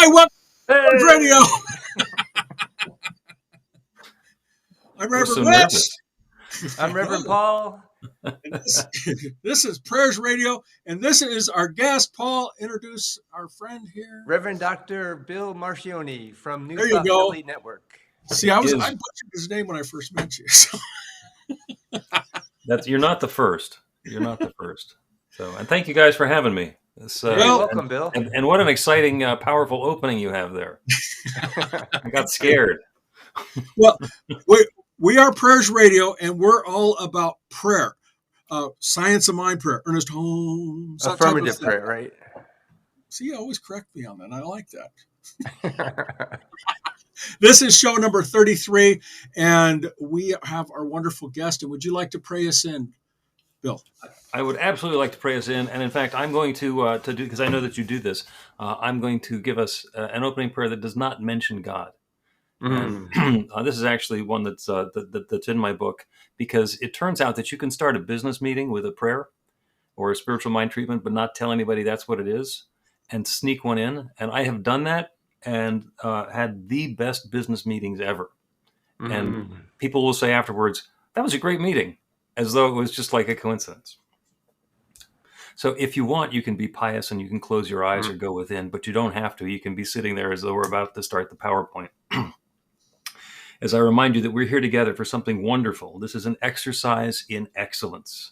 Hi, welcome to Radio. I'm Reverend Wes. I'm Reverend Paul. And this is Prayers Radio, and this is our guest. Paul, introduce our friend here. Reverend Dr. Bill Marchiony from New There you go. ThoughtFilly Network. See, I butchered his name when I first met you. So. You're not the first. You're not the first. So, and thank you guys for having me. You're welcome, Bill. And what an exciting, powerful opening you have there. I got scared. Well, we are Prayers Radio, and we're all about prayer. Science of mind prayer. Ernest Holmes. Affirmative prayer, right? See, you always correct me on that. I like that. This is show number 33, and we have our wonderful guest. And would you like to pray us in, Bill? I would absolutely like to pray us in. And in fact, I'm going to do, because I know that you do this, I'm going to give us an opening prayer that does not mention God. And, this is actually one that's in my book, because it turns out that you can start a business meeting with a prayer or a spiritual mind treatment, but not tell anybody that's what it is, and sneak one in. And I have done that and had the best business meetings ever. And people will say afterwards, that was a great meeting, as though it was just like a coincidence. So if you want, you can be pious and you can close your eyes or go within, but you don't have to. You can be sitting there as though we're about to start the PowerPoint. As I remind you that we're here together for something wonderful. This is an exercise in excellence.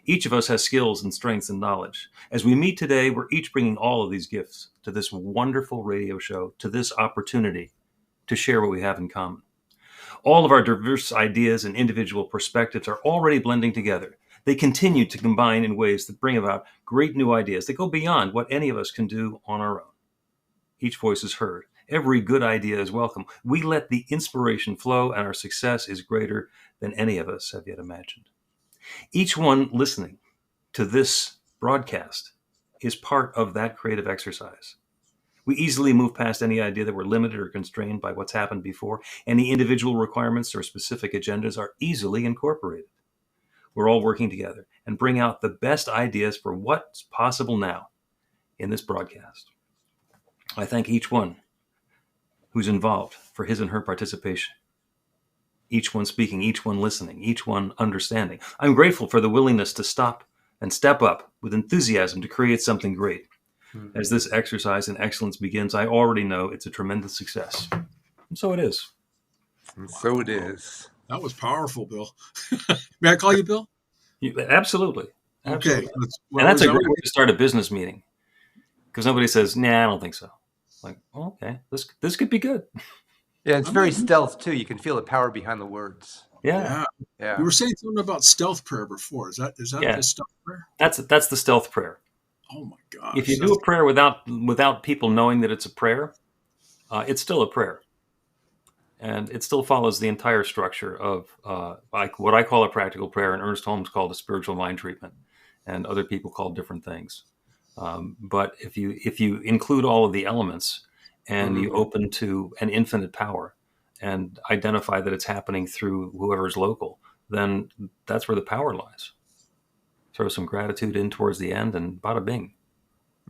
Each of us has skills and strengths and knowledge. As we meet today, we're each bringing all of these gifts to this wonderful radio show, to this opportunity to share what we have in common. All of our diverse ideas and individual perspectives are already blending together. They continue to combine in ways that bring about great new ideas that go beyond what any of us can do on our own. Each voice is heard. Every good idea is welcome. We let the inspiration flow, and our success is greater than any of us have yet imagined. Each one listening to this broadcast is part of that creative exercise. We easily move past any idea that we're limited or constrained by what's happened before. Any individual requirements or specific agendas are easily incorporated. We're all working together and bring out the best ideas for what's possible now in this broadcast. I thank each one who's involved for his and her participation. Each one speaking, each one listening, each one understanding. I'm grateful for the willingness to stop and step up with enthusiasm to create something great. As this exercise in excellence begins, I already know it's a tremendous success. And so it is. And so it is. That was powerful, Bill. May I call you Bill? Absolutely. Okay. And that's a great way to start a business meeting, because nobody says, nah, I don't think so. Like, oh, okay, this could be good. Yeah, it's very stealth too. You can feel the power behind the words. Yeah. You were saying something about stealth prayer before. Is that the stealth prayer? That's the stealth prayer. Oh my God! If you do a prayer without people knowing that it's a prayer, it's still a prayer, and it still follows the entire structure of like what I call a practical prayer, and Ernest Holmes called a spiritual mind treatment, and other people call different things. But if you include all of the elements and you open to an infinite power and identify that it's happening through whoever's local, then that's where the power lies. Throw some gratitude in towards the end, and bada bing.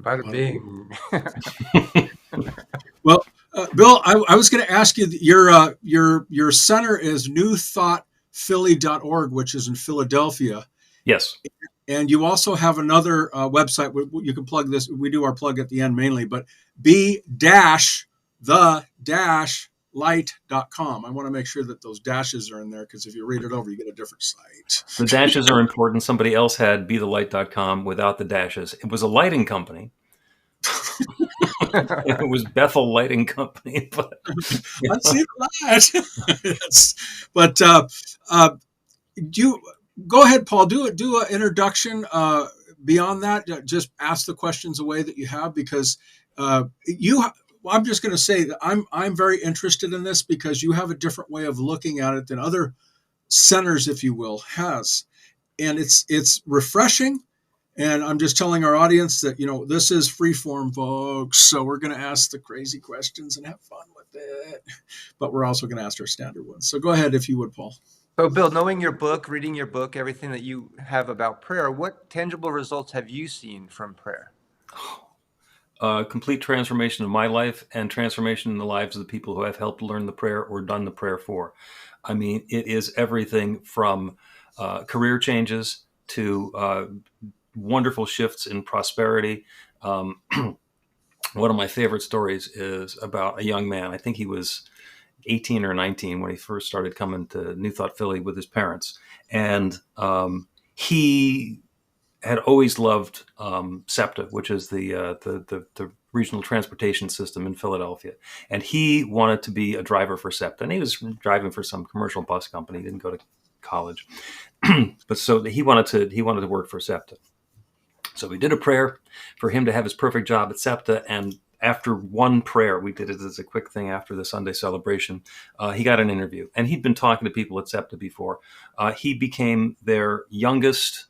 Bada bing. Well, Bill, I was going to ask you, your center is newthoughtphilly.org, which is in Philadelphia. Yes. And you also have another website. You can plug this. We do our plug at the end mainly, but b-the-light.com. I want to make sure that those dashes are in there, because if you read it over, you get a different site. The dashes are important. Somebody else had bethelight.com without the dashes. It was a lighting company. It was Bethel Lighting Company. But I see that. But you go ahead, Paul. Do an introduction. Beyond that, just ask the questions away that you have, because I'm just going to say that I'm very interested in this, because you have a different way of looking at it than other centers, if you will, has, and it's refreshing. And I'm just telling our audience that, this is freeform, folks. So we're going to ask the crazy questions and have fun with it. But we're also going to ask our standard ones. So go ahead, if you would, Paul. So, Bill, knowing your book, reading your book, everything that you have about prayer, what tangible results have you seen from prayer? complete transformation of my life and transformation in the lives of the people who I've helped learn the prayer or done the prayer for. I mean, it is everything from career changes to wonderful shifts in prosperity. Um, one of my favorite stories is about a young man. I think he was 18 or 19 when he first started coming to New Thought Philly with his parents. And he had always loved SEPTA, which is the regional transportation system in Philadelphia. And he wanted to be a driver for SEPTA. And he was driving for some commercial bus company. He didn't go to college. But so he wanted to work for SEPTA. So we did a prayer for him to have his perfect job at SEPTA. And after one prayer, we did it as a quick thing after the Sunday celebration, he got an interview. And he'd been talking to people at SEPTA before. He became their youngest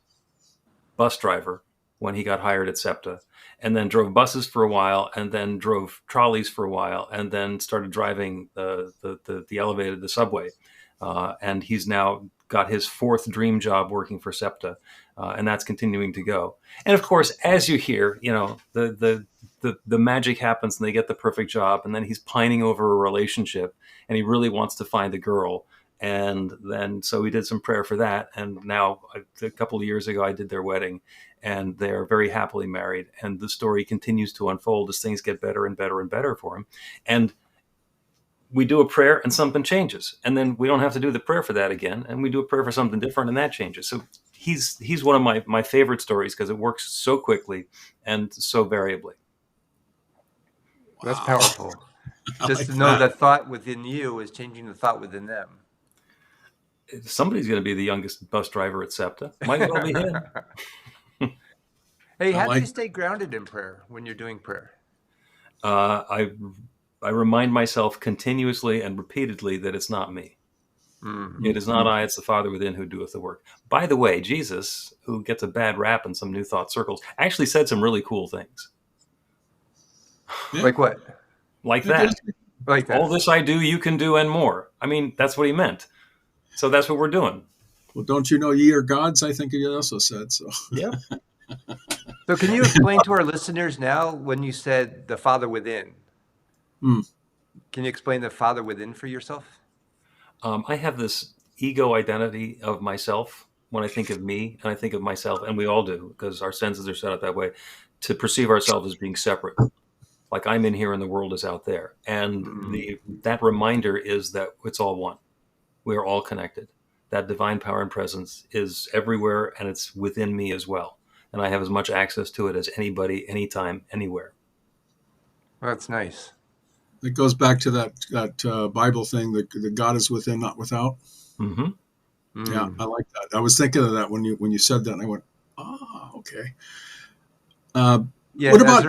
bus driver when he got hired at SEPTA, and then drove buses for a while, and then drove trolleys for a while, and then started driving the elevated, the subway. And he's now got his fourth dream job working for SEPTA, and that's continuing to go. And of course, as you hear, the magic happens and they get the perfect job, and then he's pining over a relationship, and he really wants to find a girl. And then, so we did some prayer for that. And now a couple of years ago, I did their wedding, and they're very happily married. And the story continues to unfold as things get better and better and better for him. And we do a prayer and something changes. And then we don't have to do the prayer for that again. And we do a prayer for something different and that changes. So he's one of my favorite stories because it works so quickly and so variably. That's powerful. Just like to know that. that thought within you is changing the thought within them. Somebody's going to be the youngest bus driver at SEPTA. Might well be him. Hey, how do like- you stay grounded in prayer when you're doing prayer? I remind myself continuously and repeatedly that it's not me. Mm-hmm. It is not I, it's the Father within who doeth the work. By the way, Jesus, who gets a bad rap in some New Thought circles, actually said some really cool things. Yeah. Like what? Like that. Like that. All this I do, you can do and more. I mean, that's what he meant. So that's what we're doing. Well, don't you know ye are gods? I think he also said so. Yeah. So can you explain to our listeners now when you said the Father within? Hmm. Can you explain the Father within for yourself? I have this ego identity of myself when I think of me and I think of myself, and we all do because our senses are set up that way, to perceive ourselves as being separate. Like I'm in here and the world is out there. And that reminder is that it's all one. We are all connected. That divine power and presence is everywhere, and it's within me as well. And I have as much access to it as anybody, anytime, anywhere. Well, that's nice. It goes back to that Bible thing that God is within, not without. Mm-hmm. Yeah, I like that. I was thinking of that when you said that, and I went, okay. Yeah. What about?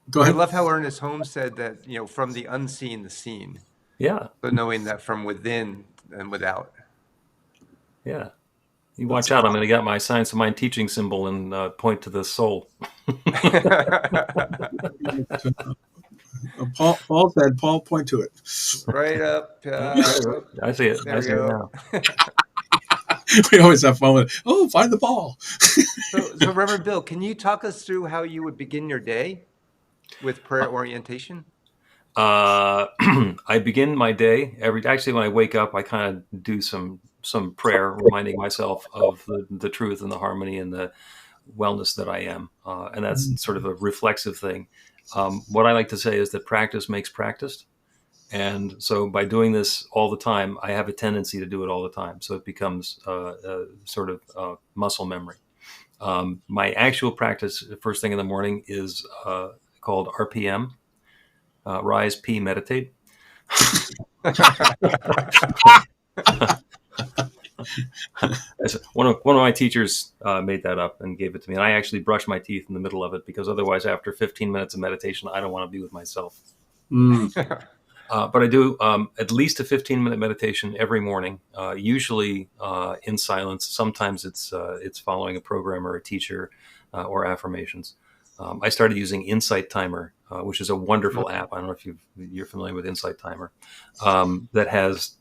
Go I ahead. love how Ernest Holmes said that, from the unseen, the seen. Yeah. But knowing that from within and without. Yeah. You watch out. I'm going to get my Science of Mind teaching symbol and point to the soul. Paul said, Paul, point to it. Right up. I see it. There I we see it go. now. We always have fun with it. Oh, find the ball. So Reverend Bill, can you talk us through how you would begin your day with prayer orientation? I begin my day actually when I wake up, I kind of do some prayer, reminding myself of the truth and the harmony and the wellness that I am. And that's sort of a reflexive thing. What I like to say is that practice makes practiced. And so by doing this all the time, I have a tendency to do it all the time. So it becomes sort of muscle memory. My actual practice first thing in the morning is called RPM, Rise, P, Meditate. One of my teachers made that up and gave it to me. And I actually brush my teeth in the middle of it because otherwise after 15 minutes of meditation, I don't want to be with myself. But I do at least a 15-minute meditation every morning, usually in silence. Sometimes it's following a program or a teacher or affirmations. I started using Insight Timer, which is a wonderful app. I don't know if you're familiar with Insight Timer, that has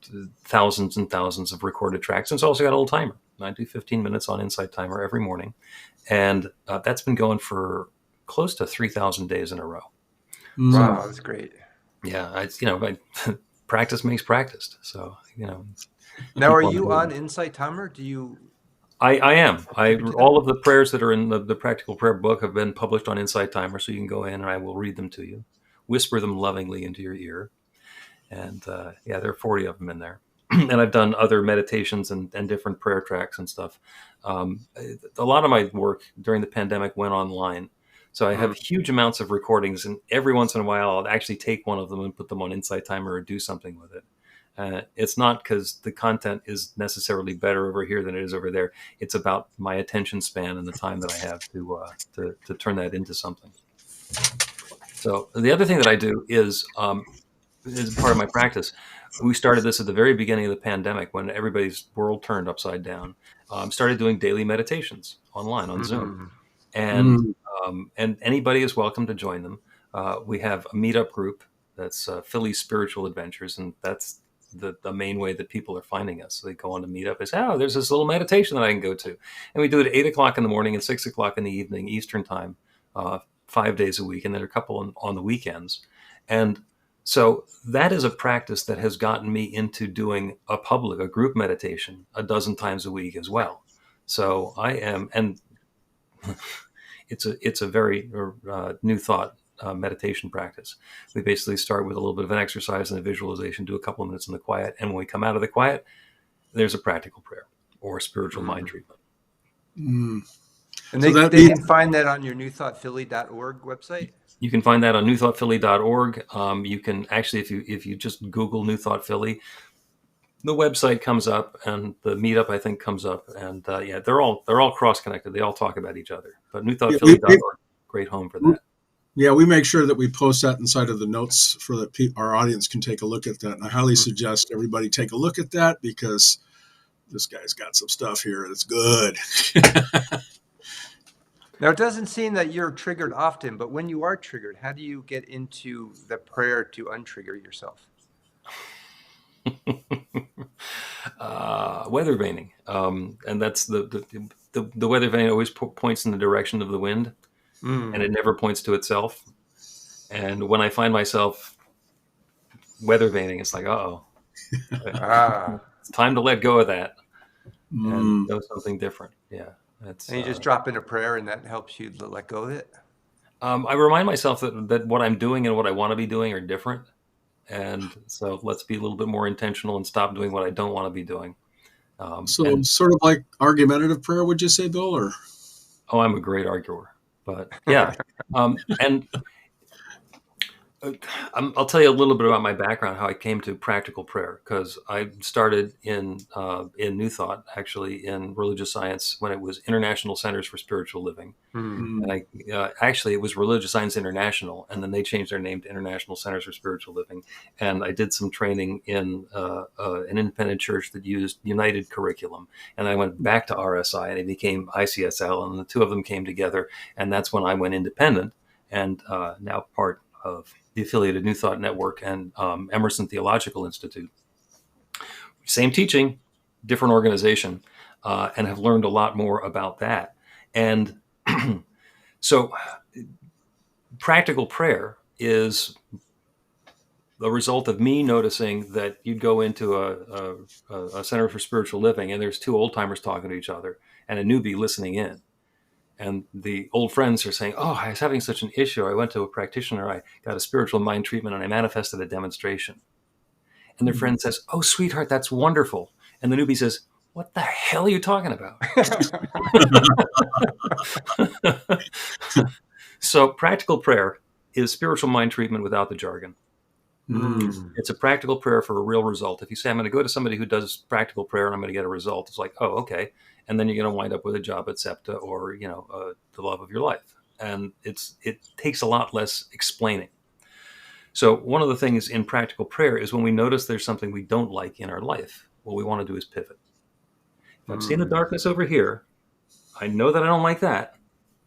thousands and thousands of recorded tracks. And it's also got a little timer. I do 15 minutes on Insight Timer every morning. And that's been going for close to 3,000 days in a row. Wow, that's great. Yeah, practice makes practiced. So, Now, are you on Insight Timer? Do you? I am. contribute to that? All of the prayers that are in the Practical Prayer book have been published on Insight Timer, so you can go in and I will read them to you, whisper them lovingly into your ear. And there are 40 of them in there. And I've done other meditations and different prayer tracks and stuff. A lot of my work during the pandemic went online. So I have huge amounts of recordings, and every once in a while I'll actually take one of them and put them on Insight Timer or do something with it. It's not because the content is necessarily better over here than it is over there. It's about my attention span and the time that I have to turn that into something. So the other thing that I do is part of my practice. We started this at the very beginning of the pandemic when everybody's world turned upside down. Started doing daily meditations online on Zoom, and anybody is welcome to join them. We have a meetup group that's Philly Spiritual Adventures, and that's the main way that people are finding us. So they go on to Meetup and say, "Oh, there's this little meditation that I can go to," and we do it at 8:00 in the morning and 6:00 in the evening Eastern time, 5 days a week, and then a couple on the weekends, and so that is a practice that has gotten me into doing a group meditation a dozen times a week as well. So I am, and it's a very new thought meditation practice. We basically start with a little bit of an exercise and a visualization, do a couple of minutes in the quiet, and when we come out of the quiet, there's a practical prayer or a spiritual mind treatment. And they can find that on your newthoughtphilly.org website? You can find that on newthoughtphilly.org. You can actually, if you just Google New Thought Philly, the website comes up and the meetup I think comes up, and they're all cross connected. They all talk about each other. But newthoughtphilly.org, great home for that. Yeah, we make sure that we post that inside of the notes for that our audience can take a look at that. And I highly suggest everybody take a look at that because this guy's got some stuff here that's good. Now, it doesn't seem that you're triggered often, but when you are triggered, how do you get into the prayer to untrigger yourself? Weather vaning, and that's the weather vane always points in the direction of the wind, and it never points to itself. And when I find myself weather vaning, it's like, it's time to let go of that and know something different. Yeah. And you just drop in a prayer and that helps you let go of it? I remind myself that what I'm doing and what I want to be doing are different. And so let's be a little bit more intentional and stop doing what I don't want to be doing. So sort of like argumentative prayer, would you say, Bill? Or I'm a great arguer. But yeah. And I'll tell you a little bit about my background, how I came to practical prayer, because I started in New Thought, actually in religious science, when it was International Centers for Spiritual Living. And actually it was Religious Science International, and then they changed their name to International Centers for Spiritual Living. And I did some training in an independent church that used United Curriculum. And I went back to RSI, and it became ICSL, and the two of them came together. And that's when I went independent, and now part of the affiliated New Thought Network and Emerson Theological Institute. Same teaching, different organization, and have learned a lot more about that. And so practical prayer is the result of me noticing that you'd go into a Center for Spiritual Living and there's two old timers talking to each other and a newbie listening in. And the old friends are saying, "Oh, I was having such an issue. I went to a practitioner. I got a spiritual mind treatment and I manifested a demonstration." And their friend says, "Oh, sweetheart, that's wonderful." And the newbie says, "What the hell are you talking about?" So practical prayer is spiritual mind treatment without the jargon. It's a practical prayer for a real result. If you say, "I'm going to go to somebody who does practical prayer and I'm going to get a result," it's like, "Oh, okay." And then you're going to wind up with a job at SEPTA or, the love of your life. And it takes a lot less explaining. So one of the things in practical prayer is when we notice there's something we don't like in our life, what we want to do is pivot. If I'm seeing the darkness over here, I know that I don't like that.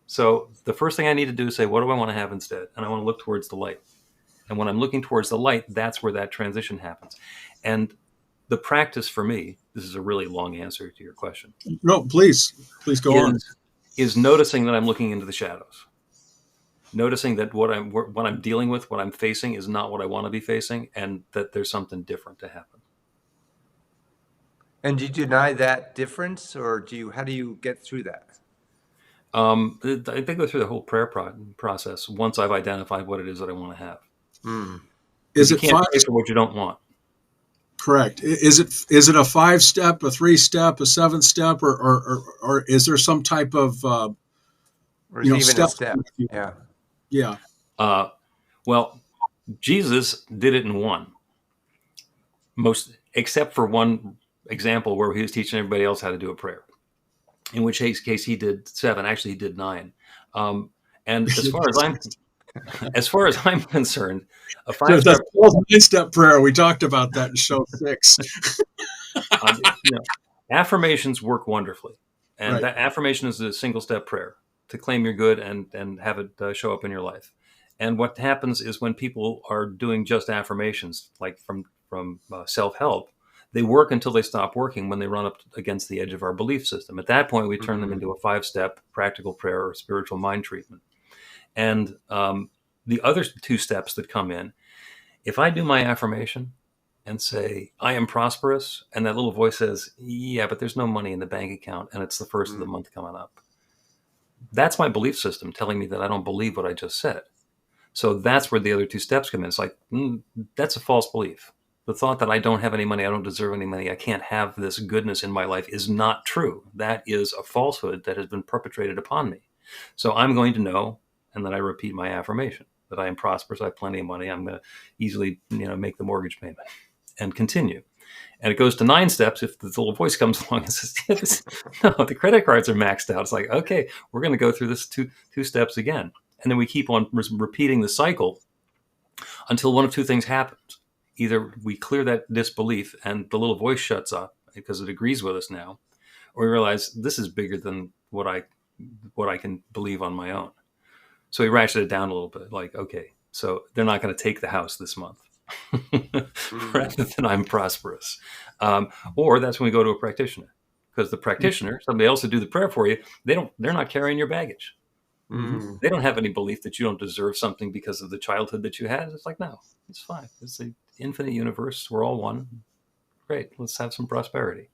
So the first thing I need to do is say, what do I want to have instead? And I want to look towards the light. And when I'm looking towards the light, that's where that transition happens. And the practice for me, this is a really long answer to your question. No, please go on. Is noticing that I'm looking into the shadows. noticing that what I'm dealing with, what I'm facing, is not what I want to be facing, and that there's something different to happen. And do you deny that difference, or how do you get through that? I think go through the whole prayer process once I've identified what it is that I want to have. Because Is you it can't five? pray for what you don't want. Correct. Is it a 5-step, a 3-step, a 7-step, or is there some type of Or is it even a step? step? Yeah. Yeah. Well, Jesus did it in one, most except for one example where he was teaching everybody else how to do a prayer. In which case he did 7. Actually, he did 9. And as far as I'm concerned, a So 5-step. that's Paul's 9-step prayer. We talked about that in show 6. Affirmations work wonderfully, and Right. that affirmation is a single-step prayer to claim you're good and have it show up in your life. And what happens is when people are doing just affirmations, like from self-help, they work until they stop working when they run up against the edge of our belief system. At that point, we turn them into a 5-step practical prayer or spiritual mind treatment. And the other 2 steps that come in, if I do my affirmation and say, I am prosperous, and that little voice says, yeah, but there's no money in the bank account, and it's the first of the month coming up. That's my belief system telling me that I don't believe what I just said. So that's where the other 2 steps come in. It's like, that's a false belief. The thought that I don't have any money, I don't deserve any money, I can't have this goodness in my life is not true. That is a falsehood that has been perpetrated upon me. So I'm going to know, and then I repeat my affirmation, that I am prosperous, I have plenty of money, I'm going to easily make the mortgage payment, and continue. And it goes to 9 steps if the little voice comes along and says, no, the credit cards are maxed out. It's like, okay, we're going to go through this two steps again. And then we keep on repeating the cycle until one of 2 things happens. Either we clear that disbelief and the little voice shuts up because it agrees with us now, or we realize this is bigger than what I can believe on my own. So we ratchet it down a little bit, like, okay, so they're not going to take the house this month. Rather than I'm prosperous. Or that's when we go to a practitioner, because the practitioner, somebody else to do the prayer for you, they're not carrying your baggage. They don't have any belief that you don't deserve something because of the childhood that you had. It's like, no, it's fine. It's an infinite universe. We're all one. Great. Let's have some prosperity.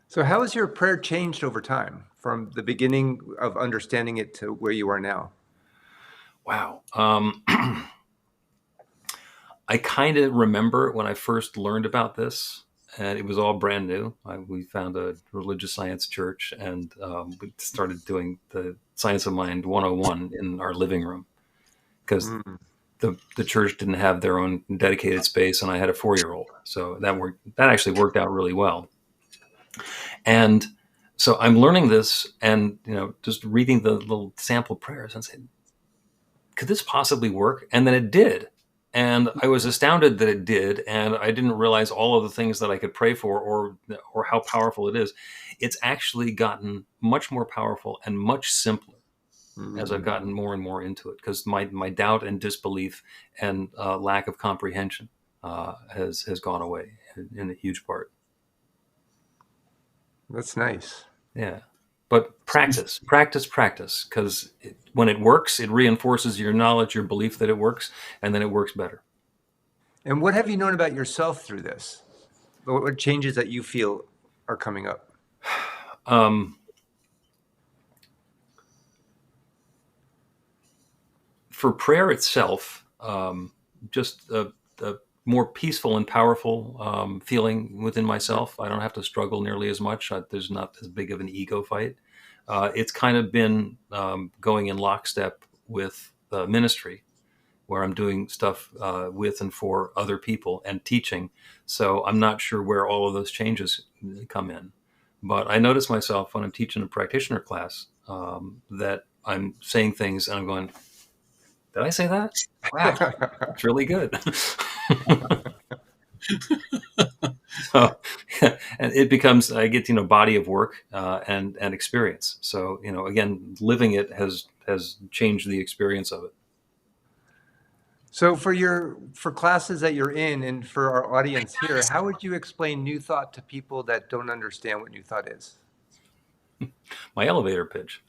So how has your prayer changed over time from the beginning of understanding it to where you are now? Wow. I kind of remember when I first learned about this, and it was all brand new. We found a religious science church, and we started doing the Science of Mind 101 in our living room, because the church didn't have their own dedicated space, and I had a 4-year-old. So that actually worked out really well. And so I'm learning this and, just reading the little sample prayers and saying, could this possibly work? And then it did. And I was astounded that it did, and I didn't realize all of the things that I could pray for or how powerful it is. It's actually gotten much more powerful and much simpler as I've gotten more and more into it, because my doubt and disbelief and lack of comprehension has gone away in a huge part. That's nice. Yeah. But practice, because when it works, it reinforces your knowledge, your belief that it works, and then it works better. And what have you known about yourself through this? What changes that you feel are coming up? For prayer itself, just a more peaceful and powerful feeling within myself. I don't have to struggle nearly as much. There's not as big of an ego fight. It's kind of been going in lockstep with ministry, where I'm doing stuff with and for other people and teaching. So I'm not sure where all of those changes come in. But I notice myself when I'm teaching a practitioner class that I'm saying things and I'm going, did I say that? Wow, that's really good. So, and it becomes, I get, body of work and experience. So, again, living it has changed the experience of it. So for classes that you're in and for our audience here, how would you explain New Thought to people that don't understand what New Thought is? My elevator pitch.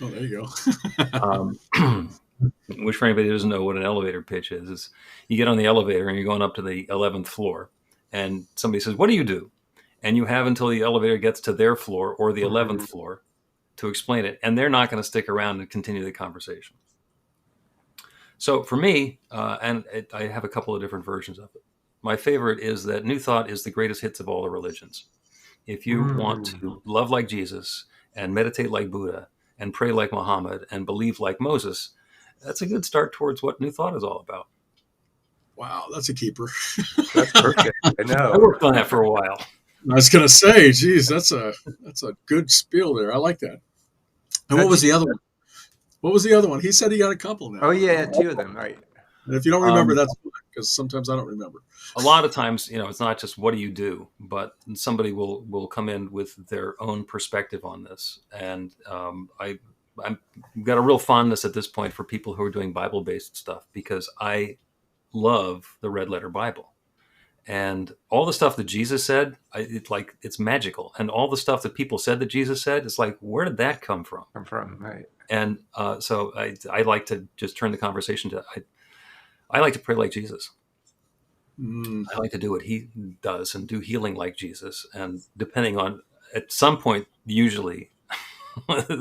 Oh, there you Um, which for anybody who doesn't know what an elevator pitch is you get on the elevator and you're going up to the 11th floor, and somebody says, "What do you do?" And you have until the elevator gets to their floor or the 11th floor to explain it, and they're not going to stick around and continue the conversation. So for me, I have a couple of different versions of it. My favorite is that New Thought is the greatest hits of all the religions. If you want to love like Jesus and meditate like Buddha and pray like Muhammad and believe like Moses, that's a good start towards what New Thought is all about. Wow, that's a keeper. That's perfect. I know. I worked on that for a while. I was going to say, geez, that's a good spiel there. I like that. And what was the other one? What was the other one? He said he got a couple now. Oh yeah, two of them, right? And if you don't remember, that's fine, because sometimes I don't remember. A lot of times, it's not just what do you do, but somebody will come in with their own perspective on this. And I've got a real fondness at this point for people who are doing Bible-based stuff, because I love the Red Letter Bible. And all the stuff that Jesus said, it's magical. And all the stuff that people said that Jesus said, it's like, where did that come from? Right. And so I like to just turn the conversation to, I like to pray like Jesus. I like to do what he does and do healing like Jesus. And depending on, at some point, usually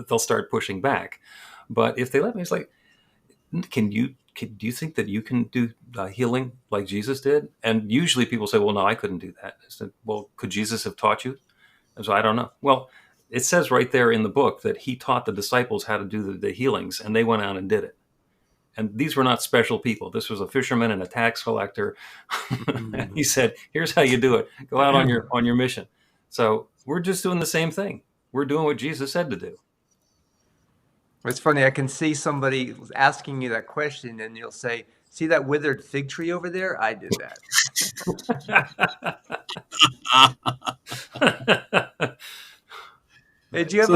they'll start pushing back. But if they let me, it's like, do you think that you can do healing like Jesus did? And usually people say, well, no, I couldn't do that. I said, well, could Jesus have taught you? And so I don't know. Well, it says right there in the book that he taught the disciples how to do the healings, and they went out and did it. And these were not special people. This was a fisherman and a tax collector. And he said, here's how you do it. Go out on your mission. So we're just doing the same thing. We're doing what Jesus said to do. It's funny. I can see somebody asking you that question, and you'll say, "See that withered fig tree over there? I did that." Hey, do you have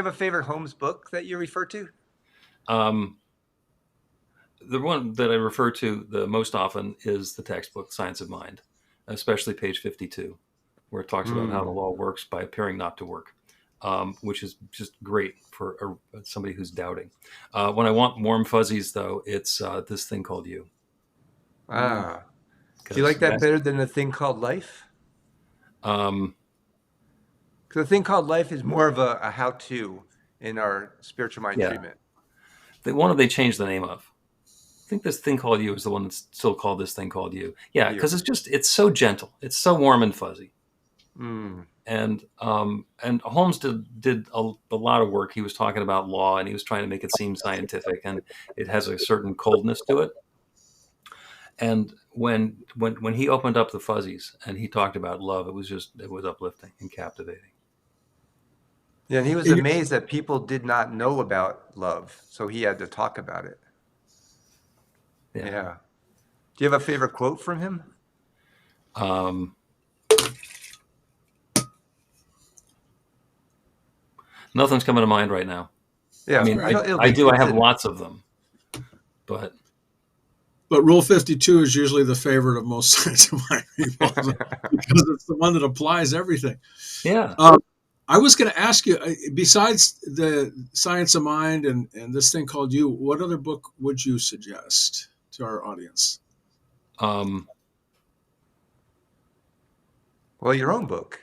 a favorite Holmes book that you refer to? The one that I refer to the most often is the textbook Science of Mind, especially page 52, where it talks about how the law works by appearing not to work. Which is just great for somebody who's doubting. When I want warm fuzzies, though, it's This Thing Called You. Do you like that better than The Thing Called Life? Um, Because The Thing Called Life is more of a how-to in our spiritual mind treatment. The one that they changed the name of. I think This Thing Called You is the one that's still called This Thing Called You. Yeah, because it's so gentle. It's so warm and fuzzy. And Holmes did a lot of work. He was talking about law, and he was trying to make it seem scientific, and it has a certain coldness to it. And when he opened up the fuzzies and he talked about love, it was uplifting and captivating. Yeah, and he was amazed that people did not know about love, so he had to talk about it. Yeah. Do you have a favorite quote from him? Nothing's coming to mind right now. Yeah, I mean, I do. I have lots of them, but Rule 52 is usually the favorite of most Science of Mind people because it's the one that applies everything. Yeah. I was going to ask you, besides the Science of Mind and This Thing Called You, what other book would you suggest to our audience? Well, your own book.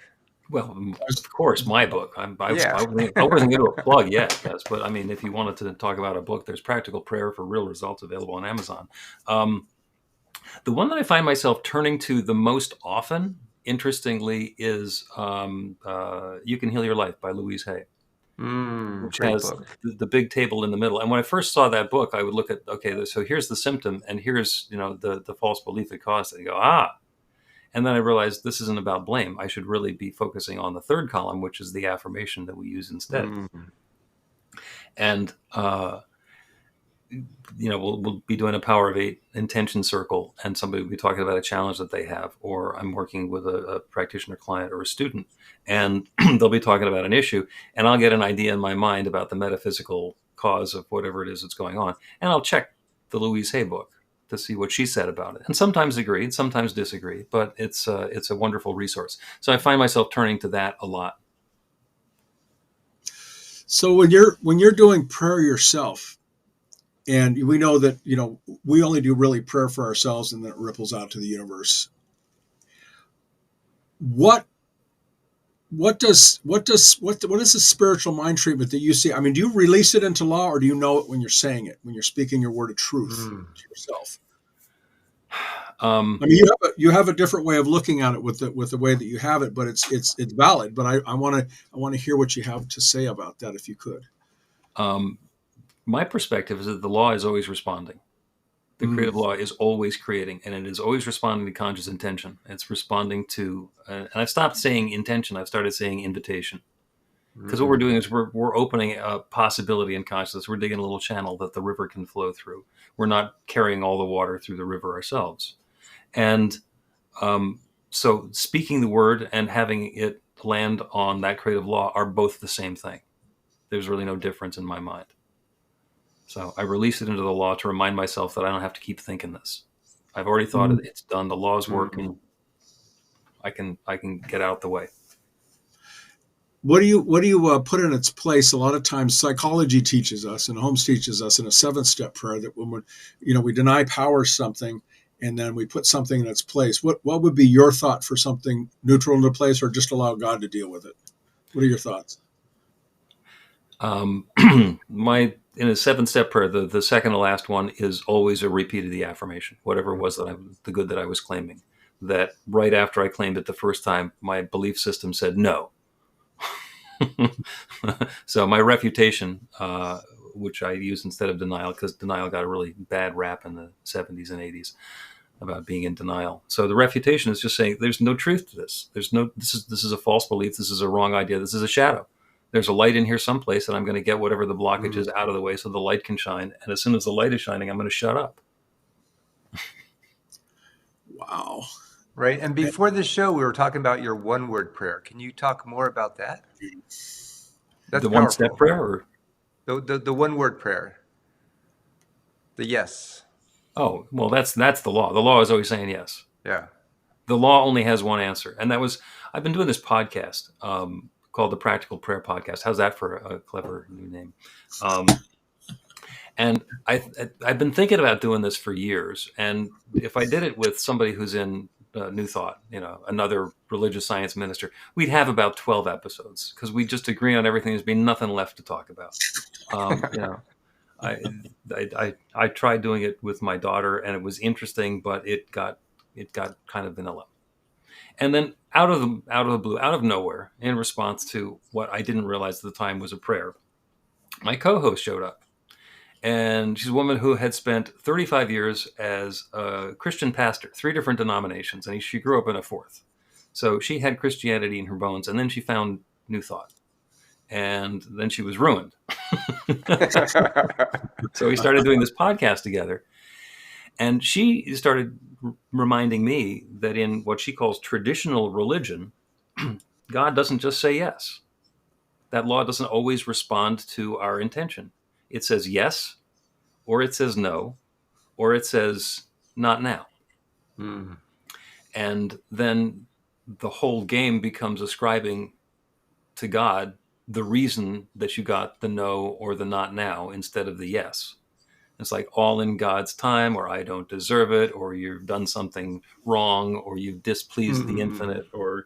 Well, of course, my book. I wasn't going to plug yet, yes, but I mean, if you wanted to talk about a book, there's Practical Prayer for Real Results available on Amazon. The one that I find myself turning to the most often, interestingly, is You Can Heal Your Life by Louise Hay, which has the big table in the middle. And when I first saw that book, I would look at, so here's the symptom, and here's the false belief that caused it. You go, And then I realized this isn't about blame. I should really be focusing on the third column, which is the affirmation that we use instead. And, we'll be doing a Power of 8 intention circle, and somebody will be talking about a challenge that they have, or I'm working with a practitioner client or a student, and they'll be talking about an issue, and I'll get an idea in my mind about the metaphysical cause of whatever it is that's going on. And I'll check the Louise Hay book to see what she said about it, and sometimes agree, sometimes disagree, but it's a wonderful resource. So I find myself turning to that a lot. So when you're doing prayer yourself, and we know that we only do really prayer for ourselves, and then it ripples out to the universe. What is the spiritual mind treatment that you see? I mean, do you release it into law, or do you know it when you're saying it, when you're speaking your word of truth to yourself? I mean, you have a different way of looking at it with the way that you have it, but it's valid. But I want to hear what you have to say about that, if you could. My perspective is that the law is always responding. The creative law is always creating, and it is always responding to conscious intention. It's responding to, and I've stopped saying intention. I've started saying invitation. Because what we're doing is we're opening a possibility in consciousness. We're digging a little channel that the river can flow through. We're not carrying all the water through the river ourselves. And so speaking the word and having it land on that creative law are both the same thing. There's really no difference in my mind. So I release it into the law to remind myself that I don't have to keep thinking this. I've already thought it. It's done. The law's working. I can get out the way. What do you put in its place? A lot of times psychology teaches us, and Holmes teaches us in a 7-step prayer, that when we deny power something, and then we put something in its place. What would be your thought for something neutral into place, or just allow God to deal with it? What are your thoughts? In a 7-step prayer, the second to last one is always a repeat of the affirmation, whatever it was the good that I was claiming. That right after I claimed it the first time, my belief system said no. So my refutation, which I use instead of denial, because denial got a really bad rap in the 70s and 80s about being in denial. So the refutation is just saying there's no truth to this. This is a false belief. This is a wrong idea. This is a shadow. There's a light in here someplace, and I'm going to get whatever the blockage is out of the way so the light can shine. And as soon as the light is shining, I'm going to shut up. Wow. Right. And before the show, we were talking about your one-word prayer. Can you talk more about that? That's the powerful. one-step prayer? Or? The one-word prayer. The yes. Oh, well, that's the law. The law is always saying yes. Yeah. The law only has one answer. And I've been doing this podcast called the Practical Prayer Podcast. How's that for a clever new name? And I've been thinking about doing this for years. And if I did it with somebody who's in New Thought, another religious science minister, we'd have about 12 episodes because we just agree on everything. There's been nothing left to talk about. I tried doing it with my daughter, and it was interesting, but it got kind of vanilla. And then out of the blue, out of nowhere, in response to what I didn't realize at the time was a prayer, my co-host showed up. And she's a woman who had spent 35 years as a Christian pastor, 3 different denominations, and she grew up in a 4th. So she had Christianity in her bones, and then she found New Thought. And then she was ruined. So we started doing this podcast together. And she started reminding me that in what she calls traditional religion, God doesn't just say yes. That law doesn't always respond to our intention. It says yes, or it says no, or it says not now. And then the whole game becomes ascribing to God the reason that you got the no or the not now instead of the yes. It's like all in God's time, or I don't deserve it, or you've done something wrong, or you've displeased the infinite, or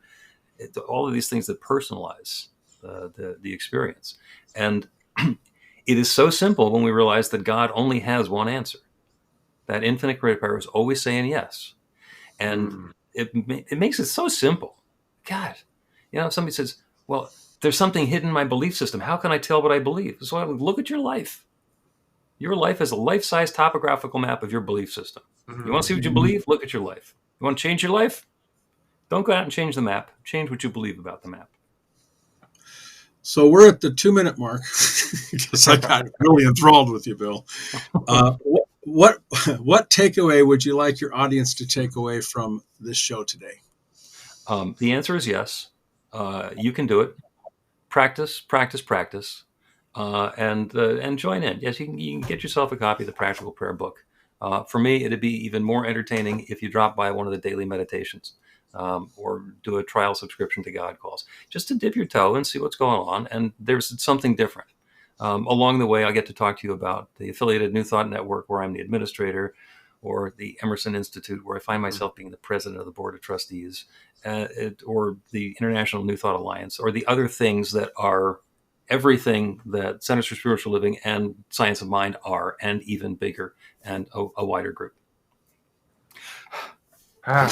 all of these things that personalize the experience. And it is so simple when we realize that God only has one answer. That infinite creative power is always saying yes. And it makes it so simple. God, if somebody says, well, there's something hidden in my belief system. How can I tell what I believe? So I look at your life. Your life is a life-size topographical map of your belief system. You want to see what you believe? Look at your life. You want to change your life? Don't go out and change the map. Change what you believe about the map. So we're at the 2-minute mark because I got really enthralled with you, Bill. What takeaway would you like your audience to take away from this show today? The answer is yes. You can do it. Practice, practice, practice, and join in. Yes, you can get yourself a copy of the Practical Prayer book. For me, it'd be even more entertaining if you drop by one of the daily meditations. or do a trial subscription to God Calls, just to dip your toe and see what's going on. And there's something different. Along the way, I'll get to talk to you about the affiliated New Thought Network, where I'm the administrator, or the Emerson Institute, where I find myself being the president of the board of trustees, or the International New Thought Alliance, or the other things that are everything that Centers for Spiritual Living and Science of Mind are, and even bigger, and a wider group. And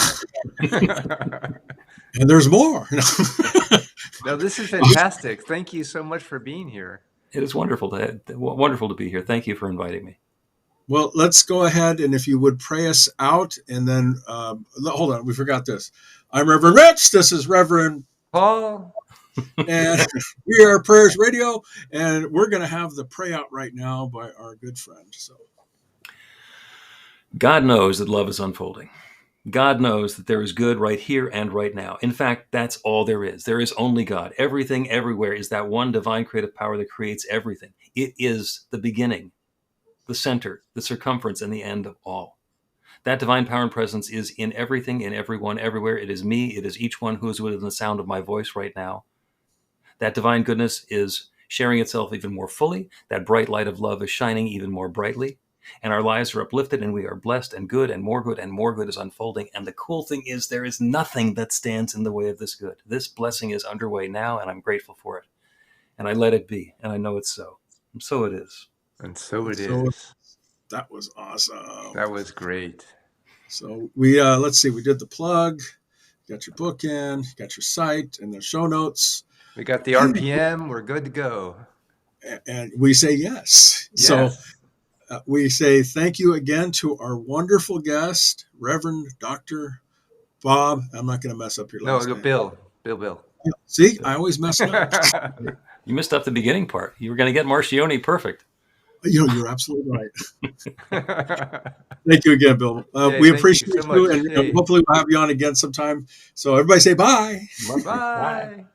there's more. No, this is fantastic. Thank you so much for being here. It is wonderful to be here. Thank you for inviting me. Well, let's go ahead, and if you would pray us out, and then hold on, we forgot this. I'm Reverend Rich. This is Reverend Paul, and we are Prayers Radio, and we're going to have the pray out right now by our good friend. So, God knows that love is unfolding. God knows that there is good right here and right now. In fact, that's all there is. There is only God. Everything, everywhere is that one divine creative power that creates everything. It is the beginning, the center, the circumference, and the end of all. That divine power and presence is in everything, in everyone, everywhere. It is me. It is each one who is within the sound of my voice right now. That divine goodness is sharing itself even more fully. That bright light of love is shining even more brightly. And our lives are uplifted, and we are blessed, and good, and more good is unfolding. And the cool thing is, there is nothing that stands in the way of this good. This blessing is underway now, and I'm grateful for it. And I let it be, and I know it's so. And so it is. And so it is. That was awesome. That was great. So we let's see. We did the plug. You got your book in. You got your site and the show notes. We got the RPM. We're good to go. And we say yes. So we say thank you again to our wonderful guest, Reverend Dr. Bob. I'm not going to mess up your last name. Bill. See, I always mess it up. You missed up the beginning part. You were going to get Marchiony perfect. You're absolutely right. Thank you again, Bill. We appreciate you, and hopefully we'll have you on again sometime. So everybody say bye. Bye.